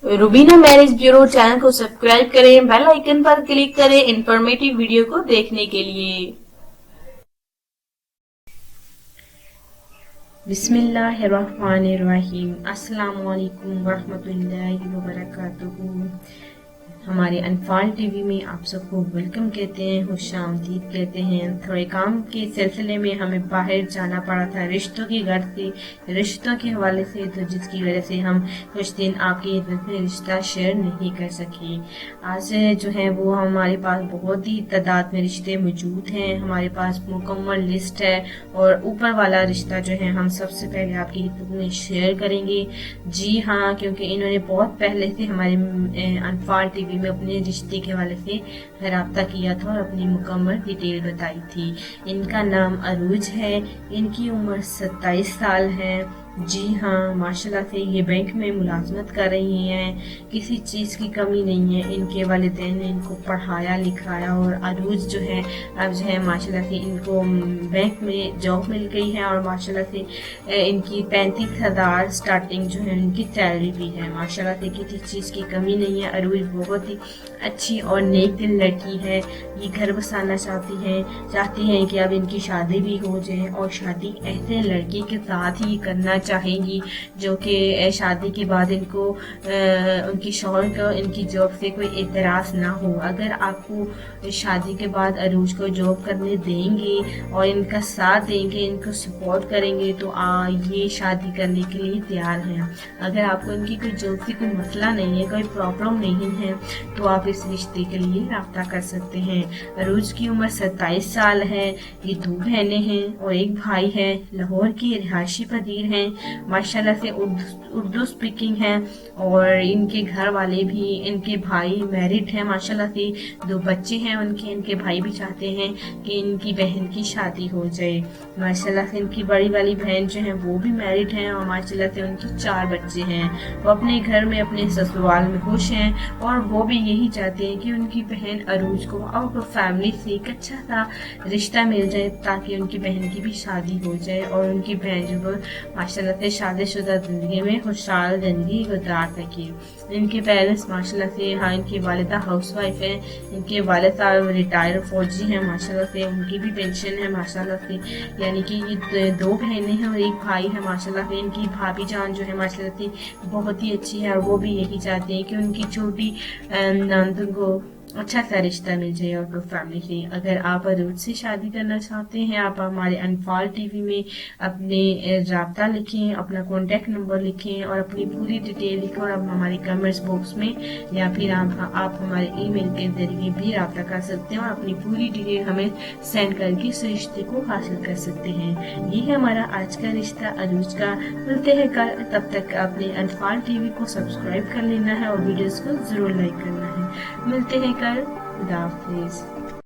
Rubina marriage bureau channel को subscribe करें, bell icon पर क्लिक करें इंफॉर्मेटिव वीडियो को देखने के लिए। बिस्मिल्लाहिर्रहमानिर्रहीम। अस्सलाम वालेकुम वरहमतुल्लाहि वबरकातुहू। हमारे अनफाल टीवी में आप सबको वेलकम कहते हैं, खुशामदीद कहते हैं। थोड़े काम के सिलसिले में हमें बाहर जाना पड़ा था रिश्तों के घर से, रिश्तों के हवाले से, तो जिसकी वजह से हम कुछ दिन आपके रिश्ता शेयर नहीं कर सके। आज जो है वो हमारे पास बहुत ही तादाद में रिश्ते मौजूद हैं। हमारे पास मुकम्मल लिस्ट है और ऊपर वाला रिश्ता जो है हम सबसे पहले आपकी खिदमत में शेयर करेंगे। जी हाँ, क्योंकि इन्होंने बहुत पहले से हमारे अनफाल टीवी में अपने रिश्ते के हवाले से राब्ता किया था और अपनी मुकम्मल डिटेल बताई थी। इनका नाम अरूज है, इनकी उम्र 27 साल है। जी हाँ, माशाल्लाह से ये बैंक में मुलाजमत कर रही हैं, किसी चीज़ की कमी नहीं है। इनके वालिदैन ने इनको पढ़ाया लिखाया और अरूज जो है अब जो है माशाल्लाह से इनको बैंक में जॉब मिल गई है और माशाल्लाह से इनकी 35,000 स्टार्टिंग जो है इनकी सैलरी भी है। माशाल्लाह से किसी चीज़ की कमी नहीं है। अरूज बहुत ही अच्छी और नेक दिल लड़की है। ये घर बसाना चाहती हैं कि अब इनकी शादी भी हो जाए और शादी ऐसे लड़के के साथ ही करना चाहेंगी जो कि शादी के बाद इनको उनकी शौहर को इनकी जॉब से कोई एतराज़ ना हो। अगर आपको शादी के बाद अरूज को जॉब करने देंगे और इनका साथ देंगे, इनको सपोर्ट करेंगे तो ये शादी करने के लिए तैयार हैं। अगर आपको इनकी कोई जॉब से कोई मसला नहीं है, कोई प्रॉब्लम नहीं है, तो आप इस रिश्ते के लिए राब्ता कर सकते हैं। अरूज की उम्र 27 साल है। ये 2 बहनें हैं और 1 भाई है। लाहौर के रिहायशी पदीर हैं। माशाल्लाह से उर्दू स्पीकिंग है और इनके घर वाले भी, इनके भाई मैरिड हैं। माशाल्लाह से 2 बच्चे हैं उनके। इनके भाई भी चाहते हैं कि इनकी बहन की शादी हो जाए। माशाल्लाह से इनकी बड़ी वाली बहन जो है वो भी मैरिड हैं और माशाल्लाह से उनके 4 बच्चे हैं। वो अपने घर में अपने ससुराल में खुश हैं और वो भी यही चाहते हैं कि उनकी बहन अरूज को आउट ऑफ फैमिली से एक अच्छा सा रिश्ता मिल जाए ताकि उनकी बहन की भी शादी हो जाए और उनकी बहन जो माशाल्लाह से शादीशुदा जिंदगी में खुशहाल जिंदगी गुजार सके। इनके पेरेंट्स माशाल्लाह से, हाँ, इनकी वालिदा हाउसवाइफ है। इनके वालिद साहब रिटायर्ड फौजी हैं। माशाल्लाह से उनकी भी पेंशन है। माशाल्लाह से यानी कि ये 2 बहनें हैं और 1 भाई है। माशाल्लाह से इनकी भाभी जान जो है माशाल्लाह से बहुत ही अच्छी है और वो भी यही चाहते हैं कि उनकी छोटी नंद को अच्छा सा रिश्ता मिल जाए और फैमिली से। अगर आप अरूज से शादी करना चाहते हैं, आप हमारे अनफाल टीवी में अपने राब्ता लिखें, अपना कॉन्टेक्ट नंबर लिखें और अपनी पूरी डिटेल लिखें और आप हमारे कमेंट्स बॉक्स में या फिर आप हमारे ईमेल के जरिए भी राब्ता कर सकते हैं और अपनी पूरी डिटेल हमें सेंड करके इस रिश्ते को हासिल कर सकते हैं। ये है हमारा आज का रिश्ता अरूज का। मिलते हैं कल, तब तक अपने अनफाल टीवी को सब्सक्राइब कर लेना है और वीडियोस को जरूर लाइक करना है। मिलते हैं कल। खुदा हाफिज।